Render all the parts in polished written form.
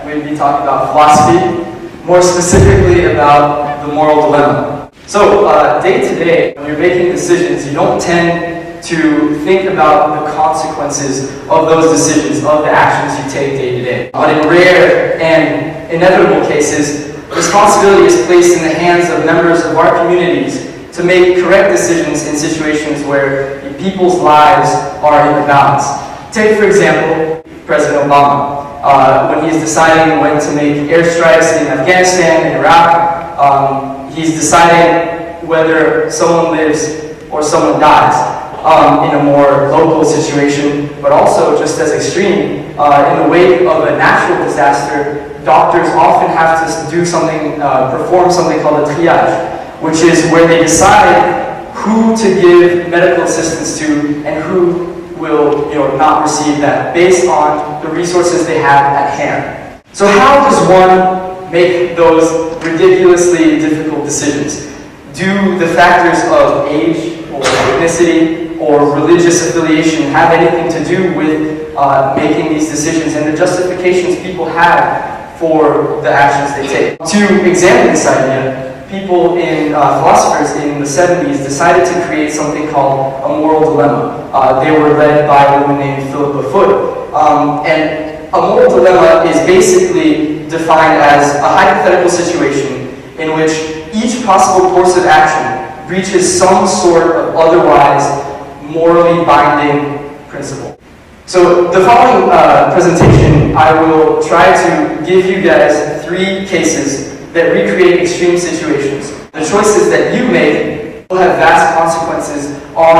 We'd be talking about philosophy, more specifically about the moral dilemma. So, day to day, when you're making decisions, you don't tend to think about the consequences of those decisions, of the actions you take day to day. But in rare and inevitable cases, responsibility is placed in the hands of members of our communities to make correct decisions in situations where people's lives are in the balance. Take, for example, President Obama. When he's deciding when to make airstrikes in Afghanistan and Iraq, he's deciding whether someone lives or someone dies in a more local situation, but also just as extreme, in the wake of a natural disaster, doctors often have to do something, perform something called a triage, which is where they decide who to give medical assistance to and who will not receive that based on the resources they have at hand. So how does one make those ridiculously difficult decisions? Do the factors of age or ethnicity or religious affiliation have anything to do with making these decisions and the justifications people have for the actions they take? To examine this idea, philosophers in the 70s decided to create something called a moral dilemma. They were led by a woman named Philippa Foot. And a moral dilemma is basically defined as a hypothetical situation in which each possible course of action breaches some sort of otherwise morally binding principle. So the following presentation, I will try to give you guys 3 cases that recreate extreme situations. The choices that you make will have vast consequences on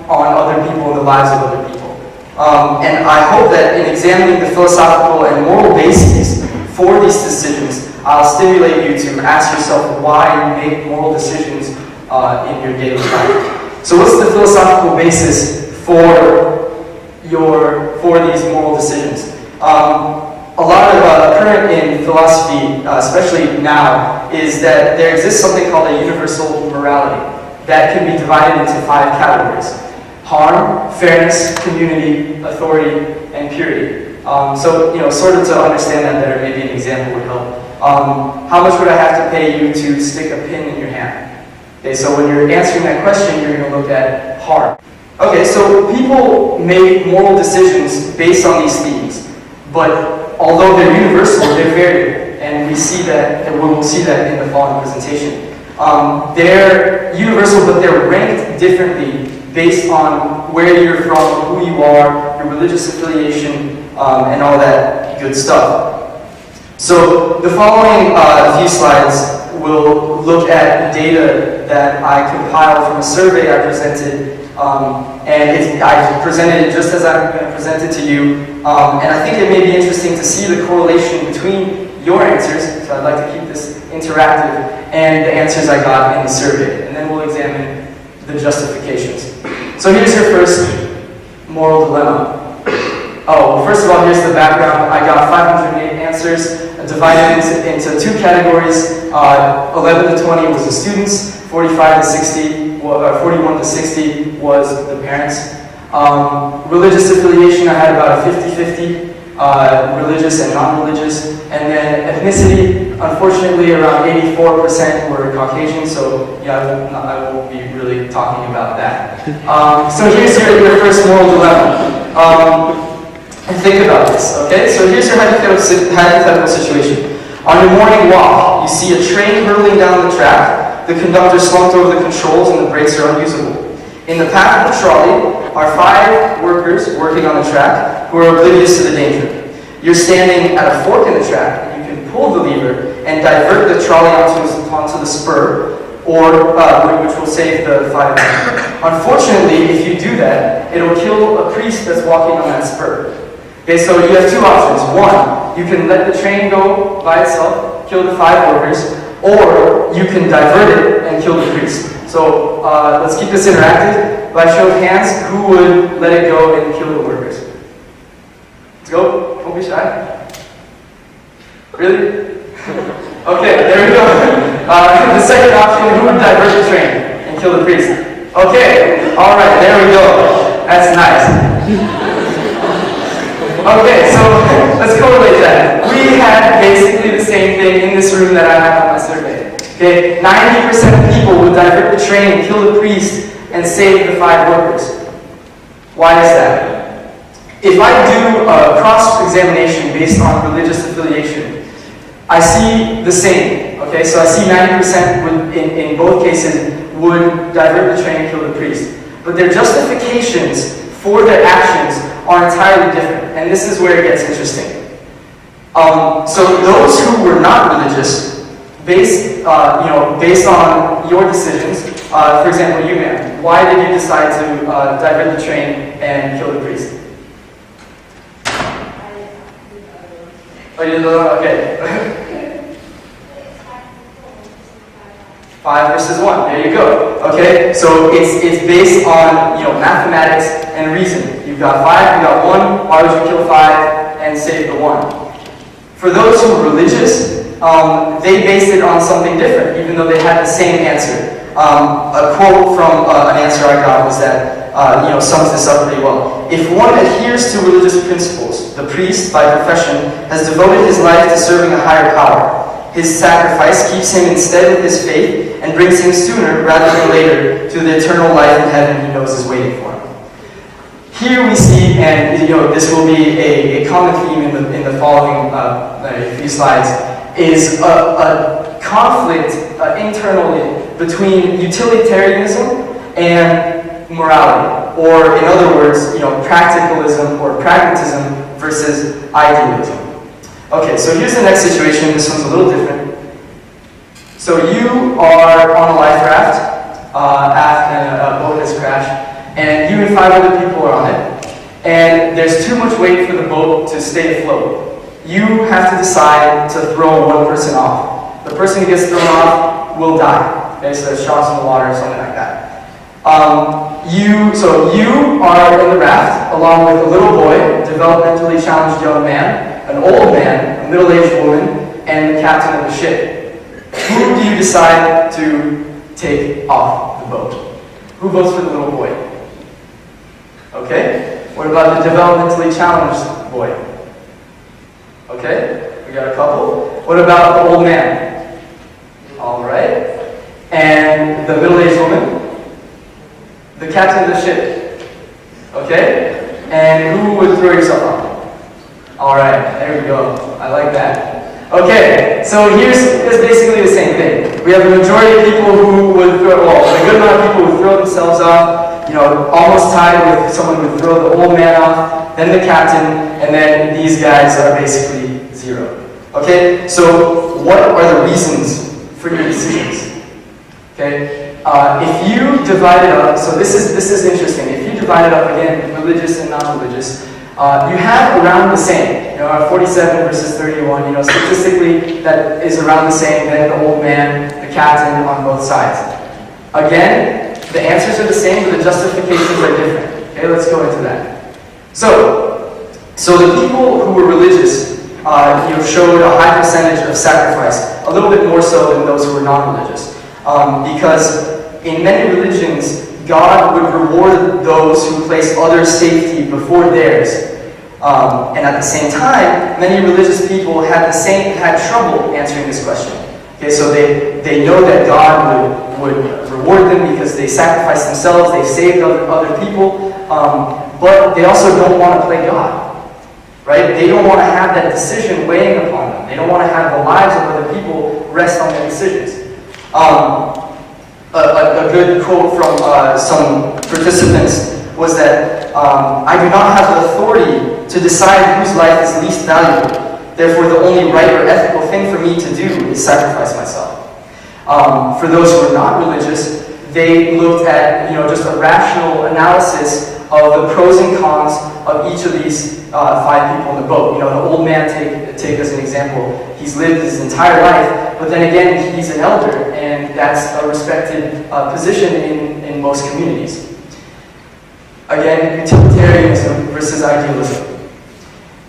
other people and the lives of other people. And I hope that in examining the philosophical and moral bases for these decisions, I'll stimulate you to ask yourself why you make moral decisions in your daily life. So what's the philosophical basis for these moral decisions? A lot of current in philosophy, especially now, is that there exists something called a universal morality that can be divided into 5 categories: harm, fairness, community, authority, and purity. So, sort of to understand that better, maybe an example would help. How much would I have to pay you to stick a pin in your hand? Okay, so when you're answering that question, you're going to look at harm. Okay, so people make moral decisions based on these themes, but although they're universal, they're variable, and we see that, and we will see that in the following presentation. They're universal, but they're ranked differently based on where you're from, who you are, your religious affiliation, and all that good stuff. So the following few slides will look at data that I compiled from a survey I presented, and I presented it just as I'm going to present it to you. And I think it may be interesting to see the correlation between your answers, so I'd like to keep this interactive, and the answers I got in the survey. And then we'll examine the justifications. So here's your first moral dilemma. Oh, well, first of all, here's the background. I got 508 answers, divided into 2 categories. 11 to 20 was the students, 45 to 60, 41 to 60 was the parents. Religious affiliation, I had about a 50-50, religious and non-religious. And then ethnicity, unfortunately, around 84% were Caucasian, so yeah, I won't be really talking about that. So here's your first moral dilemma. And think about this, okay? So here's your hypothetical situation. On your morning walk, you see a train hurtling down the track, the conductor slumped over the controls, and the brakes are unusable. In the path of the trolley are 5 workers working on the track who are oblivious to the danger. You're standing at a fork in the track, and you can pull the lever and divert the trolley onto the spur, or which will save the 5 men. Unfortunately, if you do that, it'll kill a priest that's walking on that spur. Okay, so you have 2 options. 1, you can let the train go by itself, kill the 5 workers, or you can divert it and kill the priest. So let's keep this interactive. By show of hands, who would let it go and kill the workers? Let's go. Don't be shy. Really? Okay, there we go. The second option, who would divert the train and kill the priest? Okay, all right, there we go. That's nice. Okay, so let's correlate that. We Okay, 90% of people would divert the train, kill the priest, and save the 5 workers. Why is that? If I do a cross-examination based on religious affiliation, I see the same. Okay, so I see 90% would, in both cases, would divert the train and kill the priest. But their justifications for their actions are entirely different, and this is where it gets interesting. So those who were not religious, based on your decisions, for example, you, man, why did you decide to divert the train and kill the priest? Oh, you don't? Okay. 5 versus 1. There you go. Okay, so it's based on mathematics and reason. You've got 5, you've got 1. Why would you kill 5 and save the 1? For those who are religious, they based it on something different, even though they had the same answer. A quote from an answer I got was that sums this up pretty well. If one adheres to religious principles, the priest, by profession, has devoted his life to serving a higher power. His sacrifice keeps him instead with his faith and brings him sooner rather than later to the eternal life in heaven he knows is waiting for him. Here we see, and this will be a common theme in the following few slides, is a conflict internally between utilitarianism and morality, or in other words, practicalism or pragmatism versus idealism. Okay, so here's the next situation. This one's a little different. So you are on a life raft after a boat has crashed, and you and 5 other people are on it, and there's too much weight for the boat to stay afloat. You have to decide to throw one person off. The person who gets thrown off will die. Okay, so there's shots in the water or something like that. So you are in the raft along with a little boy, developmentally challenged young man, an old man, a middle-aged woman, and the captain of the ship. Who do you decide to take off the boat? Who votes for the little boy? Okay. What about the developmentally challenged boy? Okay. We got a couple. What about the old man? All right. And the middle-aged woman? The captain of the ship. Okay. And who would throw yourself off? All right, there we go. I like that. Okay, so here's basically the same thing. We have a majority of people who would throw, a good amount of people would throw themselves off, almost tied with someone who would throw the old man off, then the captain, and then these guys are basically 0. Okay, so what are the reasons for your decisions? Okay, if you divide it up, so this is interesting. If you divide it up again, religious and non-religious, you have around the same, 47 versus 31, statistically that is around the same, then the old man, the captain on both sides. Again, the answers are the same, but the justifications are different. Okay, let's go into that. So the people who were religious, showed a high percentage of sacrifice, a little bit more so than those who were non-religious. Because in many religions, God would reward those who place others' safety before theirs. And at the same time, many religious people had trouble answering this question. Okay, so they know that God would reward them because they sacrificed themselves, they saved other people, but they also don't want to play God, right? They don't want to have that decision weighing upon them. They don't want to have the lives of other people rest on their decisions. A good quote from some participants was that, I do not have the authority to decide whose life is least valuable. Therefore, the only right or ethical thing for me to do is sacrifice myself. For those who are not religious, they looked at just a rational analysis of the pros and cons of each of these 5 people in the boat. The old man, take as an example, he's lived his entire life, but then again, he's an elder, and that's a respected position in most communities. Again, utilitarianism versus idealism.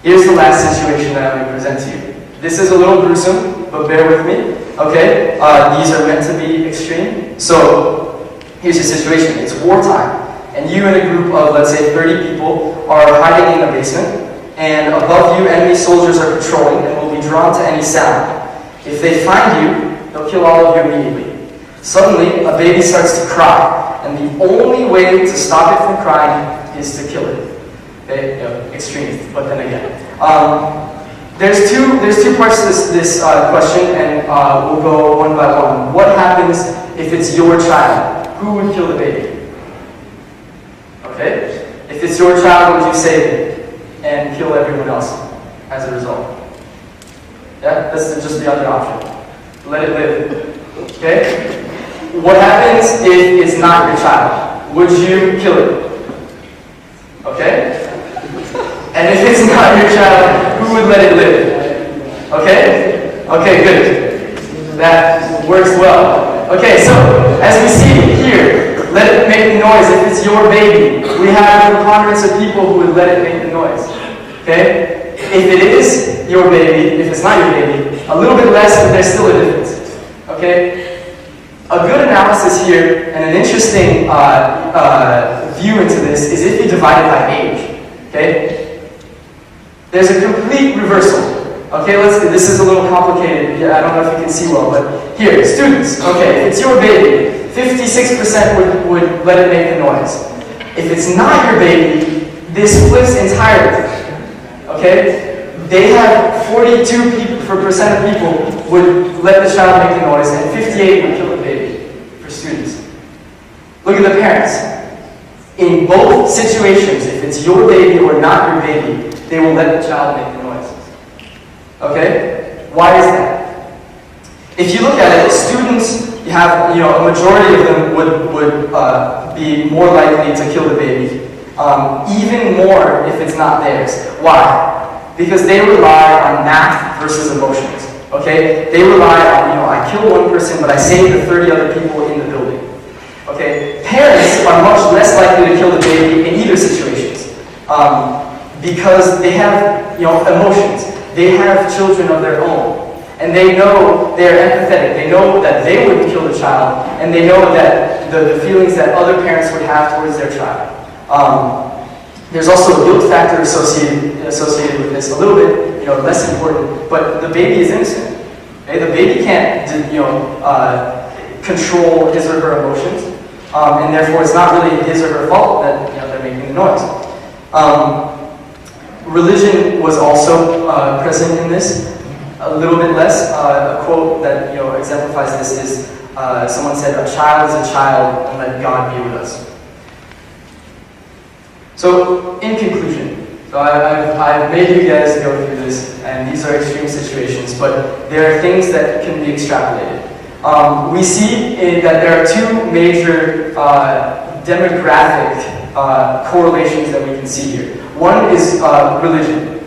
Here's the last situation that I'm going to present to you. This is a little gruesome, but bear with me. Okay, these are meant to be extreme. So here's your situation. It's wartime, and you and a group of, let's say, 30 people are hiding in a basement, and above you, enemy soldiers are patrolling and will be drawn to any sound. If they find you, they'll kill all of you immediately. Suddenly, a baby starts to cry, and the only way to stop it from crying is to kill it. Okay, extreme, but then again. There's two parts to this question, and we'll go one by one. What happens if it's your child? Who would kill the baby? Okay? If it's your child, would you save it and kill everyone else as a result? Yeah, that's just the other option. Let it live. Okay? What happens if it's not your child? Would you kill it? Okay? And if it's not your child, who would let it live? Okay? Okay, good. That works well. Okay, so as we see here, let it make the noise. If it's your baby, we have a preponderance of people who would let it make the noise. Okay? If it is your baby, if it's not your baby, a little bit less, but there's still a difference. Okay? A good analysis here, and an interesting view into this, is if you divide it by age. Okay? There's a complete reversal. Okay, this is a little complicated. Yeah, I don't know if you can see well, but here, students. Okay, if it's your baby, 56% would let it make the noise. If it's not your baby, this flips entirely. Okay? They have 42% of people would let the child make the noise, and 58 would kill the baby for students. Look at the parents. In both situations, if it's your baby or not your baby, they will let the child make the noise. Okay? Why is that? If you look at it, students, you have, a majority of them would be more likely to kill the baby. Even more if it's not theirs. Why? Because they rely on math versus emotions. Okay? They rely on, I kill one person, but I save the 30 other people in the building. Okay? Parents are much less likely to kill the baby in either situations. Because they have, emotions. They have children of their own. And they know they're empathetic. They know that they wouldn't kill the child. And they know that the feelings that other parents would have towards their child. There's also a guilt factor associated with this, a little bit, less important. But the baby is innocent. Okay? The baby can't, control his or her emotions. And therefore, it's not really his or her fault that they're making the noise. Religion was also present in this, a little bit less. A quote that exemplifies this is, someone said, "A child is a child, and let God be with us." So, in conclusion, I've made you guys go through this, and these are extreme situations, but there are things that can be extrapolated. We see that there are two major demographic correlations that we can see here. One is religion.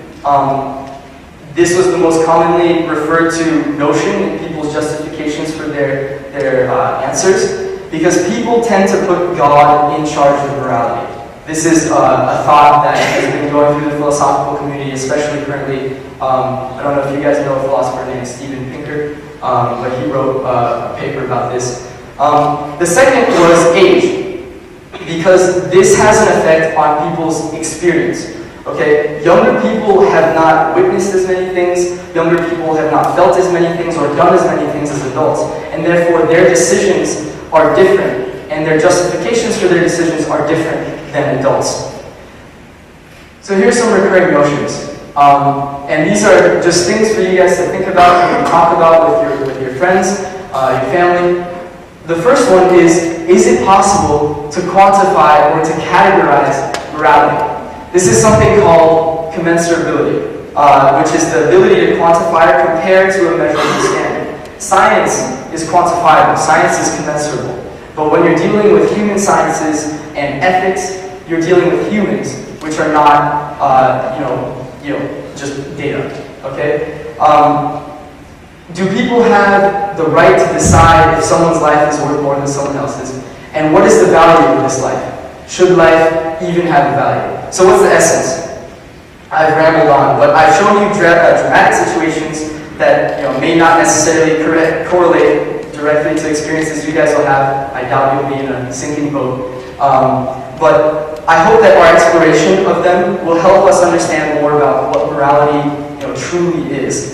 This was the most commonly referred to notion in people's justifications for their answers, because people tend to put God in charge of morality. This is a thought that has been going through the philosophical community, especially currently. I don't know if you guys know a philosopher named Steven Pinker, but he wrote a paper about this. The second was age, because this has an effect on people's experience. Okay, younger people have not witnessed as many things, younger people have not felt as many things or done as many things as adults, and therefore their decisions are different, and their justifications for their decisions are different than adults. So here's some recurring notions. And these are just things for you guys to think about and talk about with your friends, your family. The first one is it possible to quantify or to categorize morality? This is something called commensurability, which is the ability to quantify or compare to a measurable standard. Science is quantifiable, science is commensurable. But when you're dealing with human sciences and ethics, you're dealing with humans, which are not, just data, okay? Do people have the right to decide if someone's life is worth more than someone else's? And what is the value of this life? Should life even have a value? So what's the essence? I've rambled on, but I've shown you dramatic situations that may not necessarily correlate directly to experiences you guys will have. I doubt you'll be in a sinking boat. But I hope that our exploration of them will help us understand more about what morality truly is.